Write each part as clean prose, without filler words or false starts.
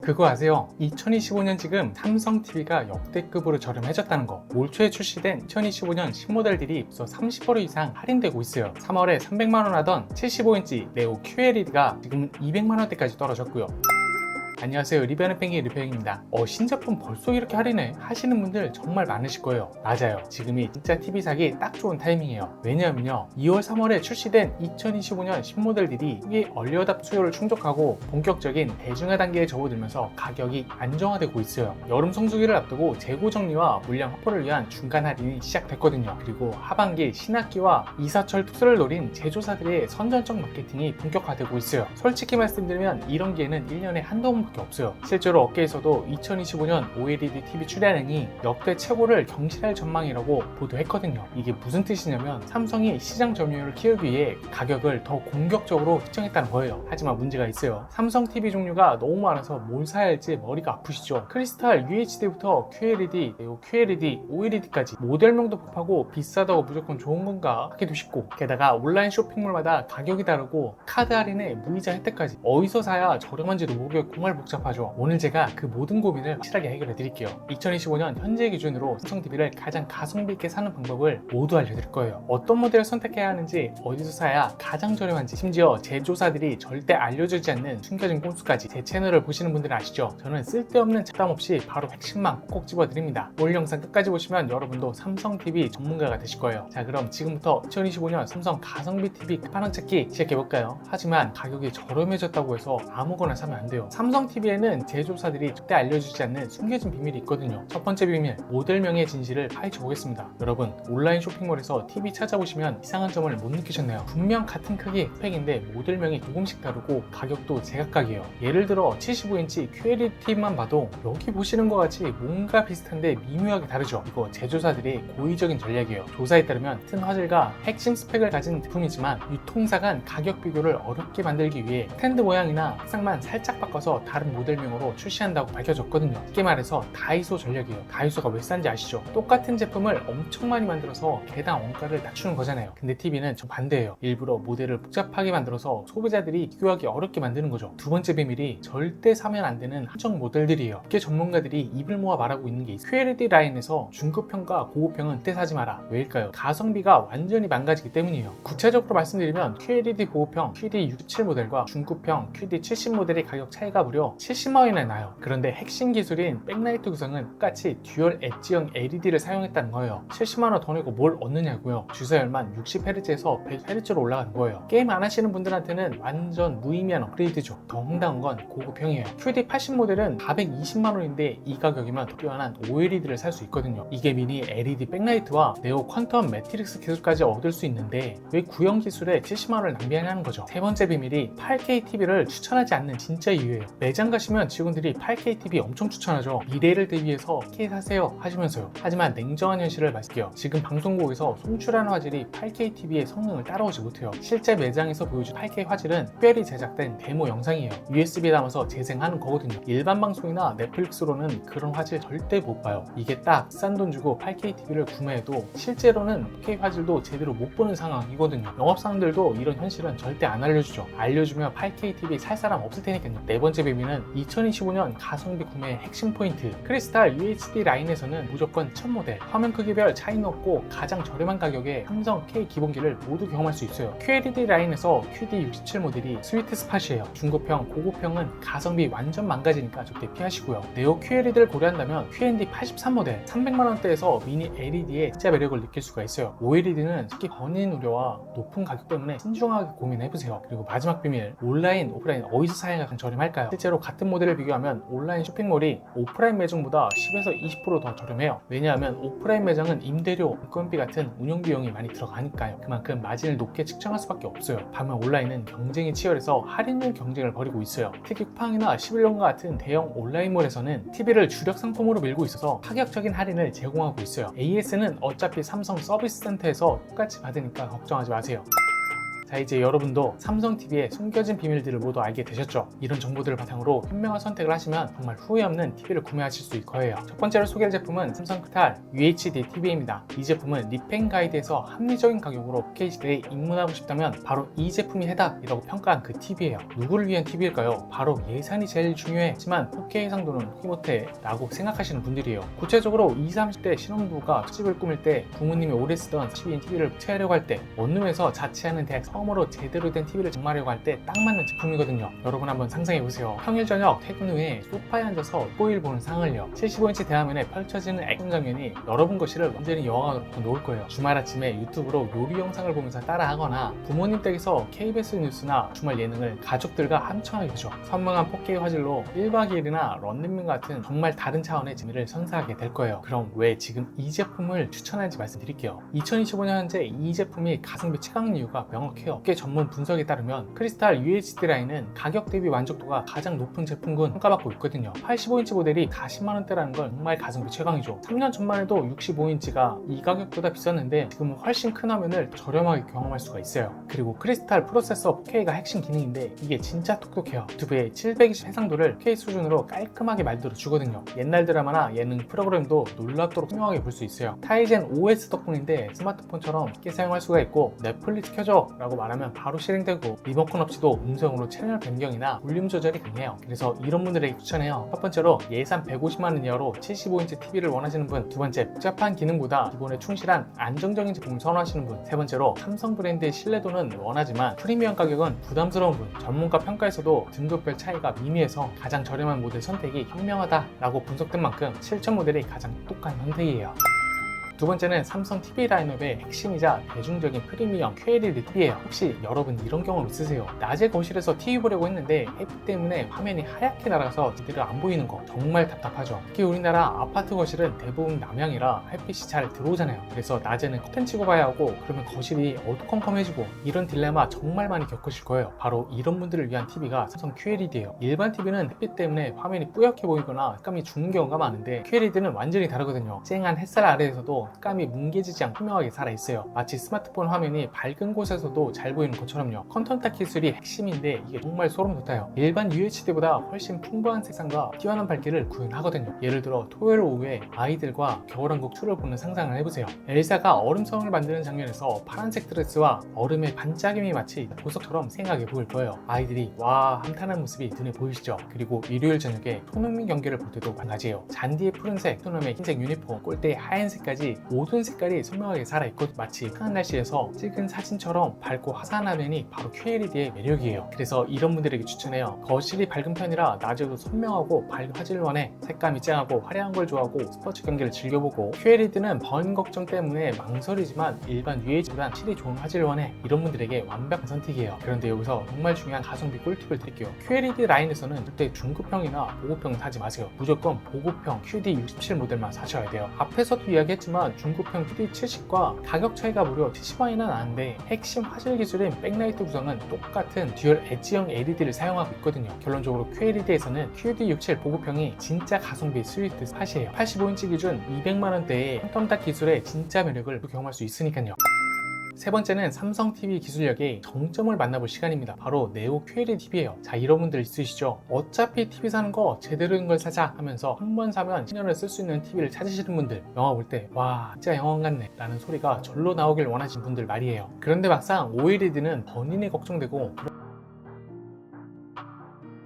그거 아세요? 2025년 지금 삼성 TV가 역대급으로 저렴해졌다는 거. 올 초에 출시된 2025년 신모델들이 벌써 30% 이상 할인되고 있어요. 3월에 300만원 하던 75인치 네오 QLED가 지금은 200만원대까지 떨어졌고요. 안녕하세요, 리뷰하는 뺑이 리뷰행입니다. 신제품 벌써 이렇게 할인해? 하시는 분들 정말 많으실 거예요. 맞아요, 지금이 진짜 TV 사기 딱 좋은 타이밍이에요. 왜냐하면요, 2월 3월에 출시된 2025년 신모델들이 이 얼리어답 수요를 충족하고 본격적인 대중화 단계에 접어들면서 가격이 안정화되고 있어요. 여름 성수기를 앞두고 재고 정리와 물량 확보를 위한 중간 할인이 시작됐거든요. 그리고 하반기 신학기와 이사철 특수를 노린 제조사들의 선전적 마케팅이 본격화되고 있어요. 솔직히 말씀드리면 이런 기회는 1년에 한두 번 밖에 없어요. 실제로 업계에서도 2025년 OLED TV 출하량이 역대 최고를 경신할 전망이라고 보도했거든요. 이게 무슨 뜻이냐면 삼성이 시장 점유율을 키우기 위해 가격을 더 공격적으로 측정했다는 거예요. 하지만 문제가 있어요. 삼성 TV 종류가 너무 많아서 뭘 사야 할지 머리가 아프시죠? 크리스탈 UHD부터 QLED, 네오 QLED, OLED까지 모델명도 복잡하고 비싸다고 무조건 좋은 건가 하기도 싶고, 게다가 온라인 쇼핑몰마다 가격이 다르고 카드 할인에 무이자 혜택까지 어디서 사야 저렴한지도 모르겠고 정말 복잡하죠. 오늘 제가 그 모든 고민을 확실하게 해결해 드릴게요. 2025년 현재 기준으로 삼성 TV를 가장 가성비 있게 사는 방법을 모두 알려드릴 거예요. 어떤 모델을 선택해야 하는지, 어디서 사야 가장 저렴한지, 심지어 제조사들이 절대 알려주지 않는 숨겨진 꼼수까지. 제 채널을 보시는 분들은 아시죠? 저는 쓸데없는 잡담 없이 바로 핵심만 꼭 집어드립니다. 올 영상 끝까지 보시면 여러분도 삼성 TV 전문가가 되실 거예요. 자, 그럼 지금부터 2025년 삼성 가성비 TV 끝판왕 찾기 시작해볼까요? 하지만 가격이 저렴해졌다고 해서 아무거나 사면 안 돼요. 삼성 TV에는 제조사들이 절대 알려주지 않는 숨겨진 비밀이 있거든요. 첫 번째 비밀, 모델명의 진실을 파헤쳐 보겠습니다. 여러분, 온라인 쇼핑몰에서 TV 찾아보시면 이상한 점을 못 느끼셨나요? 분명 같은 크기 스펙인데 모델명이 조금씩 다르고 가격도 제각각이에요. 예를 들어 75인치 QLED TV만 봐도 여기 보시는 것 같이 뭔가 비슷한데 미묘하게 다르죠. 이거 제조사들의 고의적인 전략이에요. 조사에 따르면 같은 화질과 핵심 스펙을 가진 제품이지만 유통사 간 가격 비교를 어렵게 만들기 위해 스탠드 모양이나 색상만 살짝 바꿔서 다른 모델명으로 출시한다고 밝혀졌거든요. 쉽게 말해서 다이소 전략이에요. 다이소가 왜 싼지 아시죠? 똑같은 제품을 엄청 많이 만들어서 개당 원가를 낮추는 거잖아요. 근데 TV는 좀 반대예요. 일부러 모델을 복잡하게 만들어서 소비자들이 비교하기 어렵게 만드는 거죠. 두 번째 비밀이 절대 사면 안 되는 한정 모델들이에요. 업계 전문가들이 입을 모아 말하고 있는 게 있어요. QLED 라인에서 중급형과 고급형은 절대 사지 마라. 왜일까요? 가성비가 완전히 망가지기 때문이에요. 구체적으로 말씀드리면 QLED 고급형 QD67 모델과 중급형 QD70 모델의 가격 차이가 무려 70만원이나 나요. 그런데 핵심 기술인 백라이트 구성은 똑같이 듀얼 엣지형 LED를 사용했다는 거예요. 70만원 더 내고 뭘 얻느냐고요. 주사열만 60Hz에서 100Hz로 올라가는 거예요. 게임 안 하시는 분들한테는 완전 무의미한 업그레이드죠. 더 황당한 건 고급형이에요. QD80 모델은 420만원인데 이 가격이면 더 뛰어난 OLED를 살 수 있거든요. 이게 미니 LED 백라이트와 네오 퀀텀 매트릭스 기술까지 얻을 수 있는데 왜 구형 기술에 70만원을 낭비하냐는 거죠. 세 번째 비밀이 8K TV를 추천하지 않는 진짜 이유예요. 매장 가시면 직원들이 8K TV 엄청 추천하죠. 미래를 대비해서 8K 사세요 하시면서요. 하지만 냉정한 현실을 말할게요. 지금 방송국에서 송출하는 화질이 8K TV의 성능을 따라오지 못해요. 실제 매장에서 보여준 8K 화질은 특별히 제작된 데모 영상이에요. USB에 담아서 재생하는 거거든요. 일반 방송이나 넷플릭스로는 그런 화질 절대 못 봐요. 이게 딱 싼 돈 주고 8K TV를 구매해도 실제로는 4K 화질도 제대로 못 보는 상황이거든요. 영업사원들도 이런 현실은 절대 안 알려주죠. 알려주면 8K TV 살 사람 없을 테니까요. 네 번째 비밀은 2025년 가성비 구매의 핵심 포인트. 크리스탈 UHD 라인에서는 무조건 첫 모델, 화면 크기별 차이는 없고 가장 저렴한 가격에 삼성 K 기본기를 모두 경험할 수 있어요. QLED 라인에서 QD67 모델이 스위트 스팟이에요. 중고평, 고급형은 가성비 완전 망가지니까 절대 피하시고요. 네오 QLED를 고려한다면 QND83 모델 300만원대에서 미니 LED의 진짜 매력을 느낄 수가 있어요. OLED는 특히 번인 우려와 높은 가격 때문에 신중하게 고민해보세요. 그리고 마지막 비밀, 온라인, 오프라인 어디서 사야 가장 저렴할까요? 실제로 같은 모델을 비교하면 온라인 쇼핑몰이 오프라인 매장보다 10에서 20% 더 저렴해요. 왜냐하면 오프라인 매장은 임대료, 인건비 같은 운영 비용이 많이 들어가니까요. 그만큼 마진을 높게 측정할 수밖에 없어요. 반면 온라인은 경쟁이 치열해서 할인율 경쟁을 벌이고 있어요. 특히 쿠팡이나 11년과 같은 대형 온라인몰에서는 TV를 주력 상품으로 밀고 있어서 파격적인 할인을 제공하고 있어요. AS는 어차피 삼성 서비스 센터에서 똑같이 받으니까 걱정하지 마세요. 자, 이제 여러분도 삼성 TV의 숨겨진 비밀들을 모두 알게 되셨죠? 이런 정보들을 바탕으로 현명한 선택을 하시면 정말 후회 없는 TV를 구매하실 수 있을 거예요. 첫 번째로 소개할 제품은 삼성 크탈 UHD TV입니다. 이 제품은 리펜 가이드에서 합리적인 가격으로 4K 시대에 입문하고 싶다면 바로 이 제품이 해답이라고 평가한 그 TV예요. 누구를 위한 TV일까요? 바로 예산이 제일 중요하지만 4K 해상도는 못해 라고 생각하시는 분들이에요. 구체적으로 20, 30대 신혼부부가 집을 꾸밀 때 부모님이 오래 쓰던 12인치 TV를 채우려고 할 때 원룸에서 자취하는 대학 처음으로 제대로 된 TV를 장만하려고 할 때 딱 맞는 제품이거든요. 여러분 한번 상상해보세요. 평일 저녁 퇴근 후에 소파에 앉아서 뽀일 보는 상을요. 75인치 대화면에 펼쳐지는 액션 장면이 여러분 거실을 완전히 영화관으로 바꿔놓을 거예요. 주말 아침에 유튜브로 요리 영상을 보면서 따라하거나 부모님 댁에서 KBS 뉴스나 주말 예능을 가족들과 함청하게 되죠. 선명한 4K 화질로 1박 2일이나 런닝맨 같은 정말 다른 차원의 재미를 선사하게 될 거예요. 그럼 왜 지금 이 제품을 추천하는지 말씀드릴게요. 2025년 현재 이 제품이 가성비 최강인 이유가 명확해요. 업계 전문 분석에 따르면 크리스탈 UHD 라인은 가격 대비 만족도가 가장 높은 제품군 평가받고 있거든요. 85인치 모델이 40만원대라는 건 정말 가성비 최강이죠. 3년 전만 해도 65인치가 이 가격보다 비쌌는데 지금은 훨씬 큰 화면을 저렴하게 경험할 수가 있어요. 그리고 크리스탈 프로세서 4K가 핵심 기능인데 이게 진짜 똑똑해요. 유튜브의 720 해상도를 4K 수준으로 깔끔하게 만들어 주거든요. 옛날 드라마나 예능 프로그램도 놀랍도록 훌륭하게 볼 수 있어요. 타이젠 OS 덕분인데 스마트폰처럼 쉽게 사용할 수가 있고 넷플릭스 켜줘 라고 말하면 바로 실행되고 리모컨 없이도 음성으로 채널 변경이나 볼륨 조절이 가능해요. 그래서 이런 분들에게 추천해요. 첫 번째로 예산 150만원 이하로 75인치 TV를 원하시는 분, 두 번째 복잡한 기능보다 기본에 충실한 안정적인 제품을 선호하시는 분, 세 번째로 삼성 브랜드의 신뢰도는 원하지만 프리미엄 가격은 부담스러운 분, 전문가 평가에서도 등급별 차이가 미미해서 가장 저렴한 모델 선택이 현명하다라고 분석된 만큼 실천 모델이 가장 똑똑한 선택이에요. 두 번째는 삼성 TV 라인업의 핵심이자 대중적인 프리미엄 QLED TV예요. 혹시 여러분 이런 경험 있으세요? 낮에 거실에서 TV 보려고 했는데 햇빛 때문에 화면이 하얗게 날아가서 제대로 안 보이는 거 정말 답답하죠. 특히 우리나라 아파트 거실은 대부분 남향이라 햇빛이 잘 들어오잖아요. 그래서 낮에는 커튼 치고 봐야 하고 그러면 거실이 어두컴컴해지고 이런 딜레마 정말 많이 겪으실 거예요. 바로 이런 분들을 위한 TV가 삼성 QLED예요. 일반 TV는 햇빛 때문에 화면이 뿌옇게 보이거나 색감이 죽는 경우가 많은데 QLED는 완전히 다르거든요. 쨍한 햇살 아래에서도 색감이 뭉개지지 않고 투명하게 살아있어요. 마치 스마트폰 화면이 밝은 곳에서도 잘 보이는 것처럼요. 컨텀타 기술이 핵심인데 이게 정말 소름 돋아요. 일반 UHD보다 훨씬 풍부한 색상과 뛰어난 밝기를 구현하거든요. 예를 들어 토요일 오후에 아이들과 겨울왕국 2를 보는 상상을 해보세요. 엘사가 얼음성을 만드는 장면에서 파란색 드레스와 얼음의 반짝임이 마치 보석처럼 생각해 보일 거예요. 아이들이 와 함탄한 모습이 눈에 보이시죠? 그리고 일요일 저녁에 손흥민 경기를 볼 때도 마찬가지예요. 잔디의 푸른색, 토넘의 흰색 유니폼, 골대의 하얀색까지 모든 색깔이 선명하게 살아있고 마치 흐한 날씨에서 찍은 사진처럼 밝고 화사한 화면이 바로 QLED의 매력이에요. 그래서 이런 분들에게 추천해요. 거실이 밝은 편이라 낮에도 선명하고 밝은 화질을 원해 색감이 쨍하고 화려한 걸 좋아하고 스포츠 경기를 즐겨보고 QLED는 번 걱정 때문에 망설이지만 일반 UHD보단 실이 좋은 화질을 원해 이런 분들에게 완벽한 선택이에요. 그런데 여기서 정말 중요한 가성비 꿀팁을 드릴게요. QLED 라인에서는 절대 중급형이나 보급형은 사지 마세요. 무조건 보급형 QD67 모델만 사셔야 돼요. 앞에서도 이야기했지만 중급형 QD70과 가격 차이가 무려 70원이나 나는데 핵심 화질 기술인 백라이트 구성은 똑같은 듀얼 엣지형 LED를 사용하고 있거든요. 결론적으로 QLED에서는 QD67 보급형이 진짜 가성비 스위트 팟이에요. 85인치 기준 200만원대의 퀀텀닥 기술의 진짜 매력을 경험할 수 있으니까요. 세 번째는 삼성 TV 기술력의 정점을 만나볼 시간입니다. 바로 네오 QLED TV예요. 자, 이런 분들 있으시죠? 어차피 TV 사는 거 제대로 된 걸 사자 하면서 한 번 사면 10년을 쓸 수 있는 TV를 찾으시는 분들, 영화 볼 때 와 진짜 영화 같네 라는 소리가 절로 나오길 원하시는 분들 말이에요. 그런데 막상 OLED는 번인이 걱정되고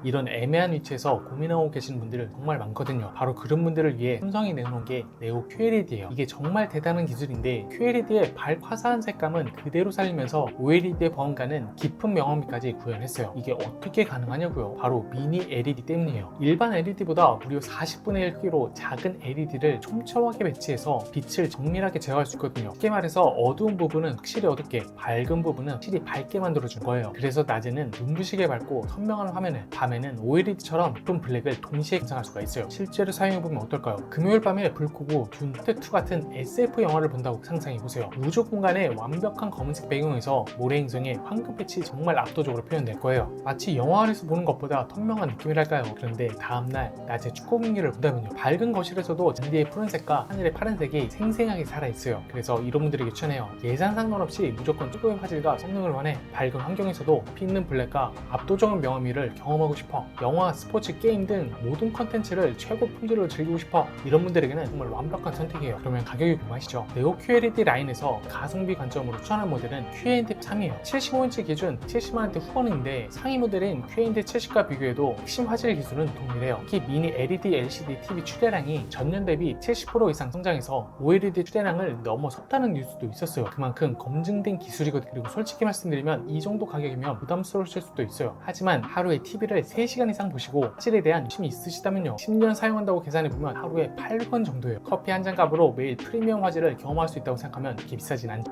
이런 애매한 위치에서 고민하고 계시는 분들 정말 많거든요. 바로 그런 분들을 위해 삼성이 내놓은 게 네오 QLED예요. 이게 정말 대단한 기술인데 QLED의 밝화사한 색감은 그대로 살리면서 OLED의 보안과는 깊은 명암미까지 구현했어요. 이게 어떻게 가능하냐고요? 바로 미니 LED 때문이에요. 일반 LED보다 무려 40분의 1 크기로 작은 LED를 촘촘하게 배치해서 빛을 정밀하게 제어할 수 있거든요. 쉽게 말해서 어두운 부분은 확실히 어둡게, 밝은 부분은 확실히 밝게 만들어준 거예요. 그래서 낮에는 눈부시게 밝고 선명한 화면을, 밤에는 OLED처럼 좀 블랙을 동시에 감상할 수가 있어요. 실제로 사용해보면 어떨까요? 금요일 밤에 불 끄고 준 파트2 같은 SF 영화를 본다고 상상해보세요. 우주 공간의 완벽한 검은색 배경에서 모래행성의 황금빛이 정말 압도적으로 표현될 거예요. 마치 영화 안에서 보는 것보다 선명한 느낌이랄까요. 그런데 다음날 낮에 축구 경기를 본다면요, 밝은 거실에서도 잔디의 푸른색과 하늘의 파란색이 생생하게 살아있어요. 그래서 이런 분들에게 추천해요. 예산 상관없이 무조건 최고의 화질과 성능을 원해 밝은 환경에서도 빛있는 블랙과 압도적인 명암미를 경험하고 싶어, 영화, 스포츠, 게임 등 모든 컨텐츠를 최고 품질로 즐기고 싶어, 이런 분들에게는 정말 완벽한 선택이에요. 그러면 가격이 궁금하시죠? 네오 QLED 라인에서 가성비 관점으로 추천한 모델은 QNT 3이에요 75인치 기준 70만원대 후반인데 상위 모델인 QNT 70과 비교해도 핵심 화질 기술은 동일해요. 특히 미니 LED LCD TV 출대량이 전년 대비 70% 이상 성장해서 OLED 출대량을 넘어섰다는 뉴스도 있었어요. 그만큼 검증된 기술이거든요. 그리고 솔직히 말씀드리면 이 정도 가격이면 부담스러우실 수도 있어요. 하지만 하루에 TV를 3시간 이상 보시고 화질에 대한 욕심이 있으시다면요, 10년 사용한다고 계산해보면 하루에 8원 정도예요. 커피 한 잔 값으로 매일 프리미엄 화질을 경험할 수 있다고 생각하면 그렇게 비싸진 않죠.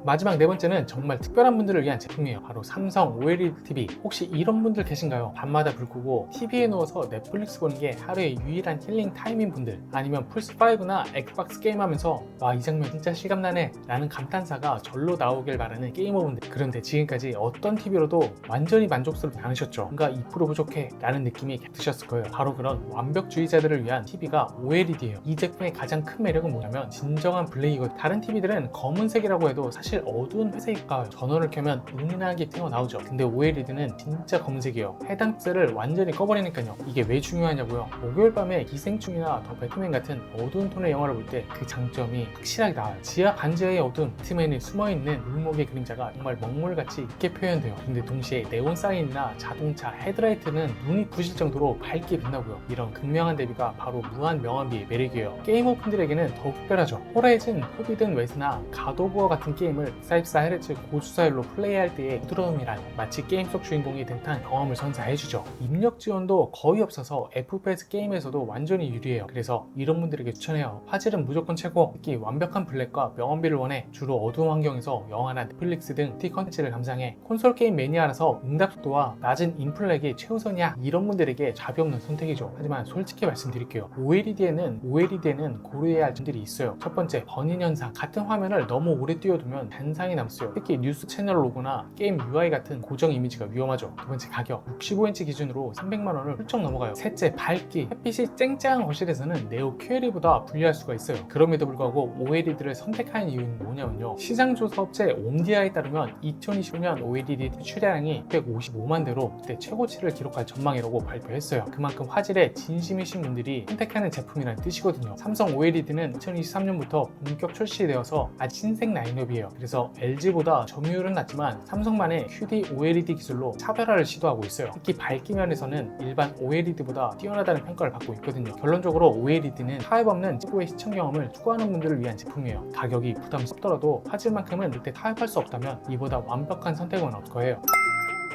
마지막 네 번째는 정말 특별한 분들을 위한 제품이에요. 바로 삼성 OLED TV. 혹시 이런 분들 계신가요? 밤마다 불 끄고 TV에 누워서 넷플릭스 보는 게 하루의 유일한 힐링 타임인 분들, 아니면 플스5나 엑스박스 게임하면서 와, 이 장면 진짜 실감나네 라는 감탄사가 절로 나오길 바라는 게이머분들. 그런데 지금까지 어떤 TV로도 완전히 만족스럽지 않으셨죠? 뭔가 2% 부족해 라는 느낌이 드셨을 거예요. 바로 그런 완벽주의자들을 위한 TV가 OLED예요. 이 제품의 가장 큰 매력은 뭐냐면 진정한 블랙이거든요. 다른 TV들은 검은색이라고 해도 사실 어두운 회색일까요? 전원을 켜면 은은하게 튀어나오죠. 근데 OLED는 진짜 검은색이에요. 해당 셀을 완전히 꺼버리니까요. 이게 왜 중요하냐고요? 목요일 밤에 기생충이나 더 배트맨 같은 어두운 톤의 영화를 볼 때 그 장점이 확실하게 나와요. 지하 반지하의 어둠, 배트맨이 숨어있는 물목의 그림자가 정말 먹물같이 있게 표현돼요. 근데 동시에 네온 사인이나 자동차 헤드라이트는 눈이 부실 정도로 밝게 빛나고요. 이런 극명한 대비가 바로 무한 명암비의 매력이에요. 게이머분들에게는 더욱 특별하죠. 호라이즌, 포비든 웨스나 갓 오브 워 같은 게임을 144Hz 고주사율로 플레이할 때의 부드러움이란 마치 게임 속 주인공이 된 듯한 경험을 선사해주죠. 입력 지원도 거의 없어서 FPS 게임에서도 완전히 유리해요. 그래서 이런 분들에게 추천해요. 화질은 무조건 최고, 특히 완벽한 블랙과 명암비를 원해 주로 어두운 환경에서 영화나 넷플릭스 등 OTT 컨텐츠를 감상해 콘솔 게임 매니아라서 응답 속도와 낮은 인플렉이 최우선이야, 이런 분들에게 답이 없는 선택이죠. 하지만 솔직히 말씀드릴게요. OLED에는 고려해야 할 점들이 있어요. 첫 번째, 번인 현상. 같은 화면을 너무 오래 띄워두면 잔상이 남았어요. 특히 뉴스 채널 로고나 게임 UI 같은 고정 이미지가 위험하죠. 두 번째, 가격. 65인치 기준으로 300만원을 훌쩍 넘어가요. 셋째, 밝기. 햇빛이 쨍쨍한 거실에서는 네오 QLED보다 불리할 수가 있어요. 그럼에도 불구하고 OLED를 선택한 이유는 뭐냐면요, 시장조사 업체 옴디아에 따르면 2025년 OLED 출하량이 155만 대로 그때 최고치를 기록할 전망이라고 발표했어요. 그만큼 화질에 진심이신 분들이 선택하는 제품이라는 뜻이거든요. 삼성 OLED는 2023년부터 본격 출시되어서 아직 신생 라인업이에요. 그래서 LG보다 점유율은 낮지만 삼성만의 QD OLED 기술로 차별화를 시도하고 있어요. 특히 밝기 면에서는 일반 OLED보다 뛰어나다는 평가를 받고 있거든요. 결론적으로 OLED는 타협 없는 최고의 시청 경험을 추구하는 분들을 위한 제품이에요. 가격이 부담스럽더라도 화질만큼은 절대 타협할 수 없다면 이보다 완벽한 선택은 없을 거예요.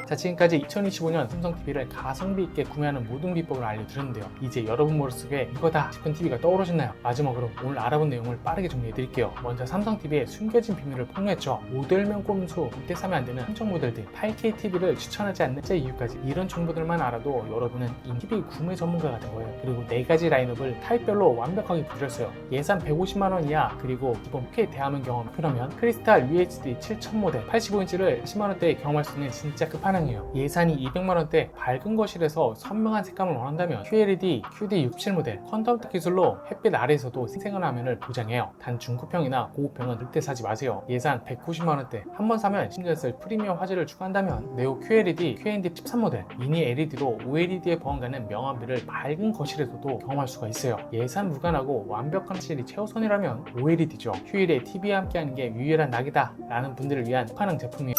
자, 지금까지 2025년 삼성TV를 가성비 있게 구매하는 모든 비법을 알려드렸는데요. 이제 여러분 머릿속에 이거다 싶은 TV가 떠오르셨나요? 마지막으로 오늘 알아본 내용을 빠르게 정리해드릴게요. 먼저 삼성TV의 숨겨진 비밀을 폭로했죠. 모델명 꼼수, 이때 사면 안 되는 한정 모델들, 8K TV를 추천하지 않는 제 이유까지, 이런 정보들만 알아도 여러분은 이 TV 구매 전문가가 된 거예요. 그리고 4가지 라인업을 타입별로 완벽하게 부렸어요. 예산 150만원 이하, 그리고 기본 K 대화면 경험 필요하면 크리스탈 UHD 7000 모델 85인치를 10만원대에 경험할 수 있는 진짜 끝판왕. 예산이 200만원대, 밝은 거실에서 선명한 색감을 원한다면 QLED QD67 모델 퀀텀 기술로 햇빛 아래에서도 생생한 화면을 보장해요. 단 중고평이나 고급평은 절대 사지 마세요. 예산 190만원대, 한번 사면 심지어 쓸 프리미엄 화질을 추가한다면 네오 QLED QND 13 모델 미니 LED로 OLED에 보완가는 명암비를 밝은 거실에서도 경험할 수가 있어요. 예산 무관하고 완벽한 화질이 최우선이라면 OLED죠. 휴일에 TV와 함께하는 게 유일한 낙이다 라는 분들을 위한 끝판왕 제품이에요.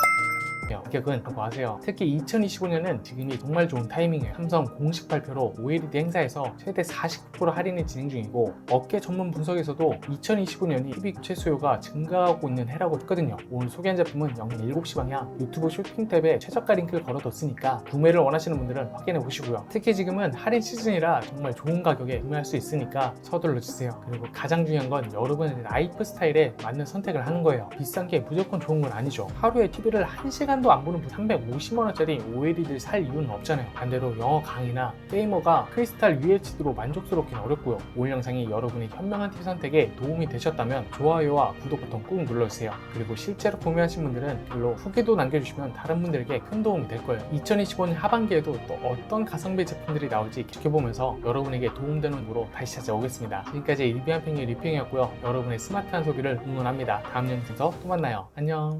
가격은 뭐 아세요? 특히 2025년은 지금이 정말 좋은 타이밍이에요. 삼성 공식 발표로 OLED 행사에서 최대 49% 할인이 진행 중이고, 업계 전문 분석에서도 2025년이 TV 교체 수요가 증가하고 있는 해라고 했거든요. 오늘 소개한 제품은 영상 7시 방향 유튜브 쇼핑 탭에 최저가 링크를 걸어뒀으니까 구매를 원하시는 분들은 확인해 보시고요. 특히 지금은 할인 시즌이라 정말 좋은 가격에 구매할 수 있으니까 서둘러 주세요. 그리고 가장 중요한 건 여러분의 라이프 스타일에 맞는 선택을 하는 거예요. 비싼 게 무조건 좋은 건 아니죠. 하루에 TV를 1시간 시간도 안 보는 350만원짜리 OLED를 살 이유는 없잖아요. 반대로 영어 강의나 게이머가 크리스탈 UHD로 만족스럽긴 어렵고요. 오늘 영상이 여러분의 현명한 TV 선택에 도움이 되셨다면 좋아요와 구독 버튼 꾹 눌러주세요. 그리고 실제로 구매하신 분들은 글로 후기도 남겨주시면 다른 분들에게 큰 도움이 될 거예요. 2025년 하반기에도 또 어떤 가성비 제품들이 나올지 지켜보면서 여러분에게 도움되는 구로 다시 찾아오겠습니다. 지금까지 리뷰한 팽이 리핑이었고요. 여러분의 스마트한 소비를 응원합니다. 다음 영상에서 또 만나요. 안녕.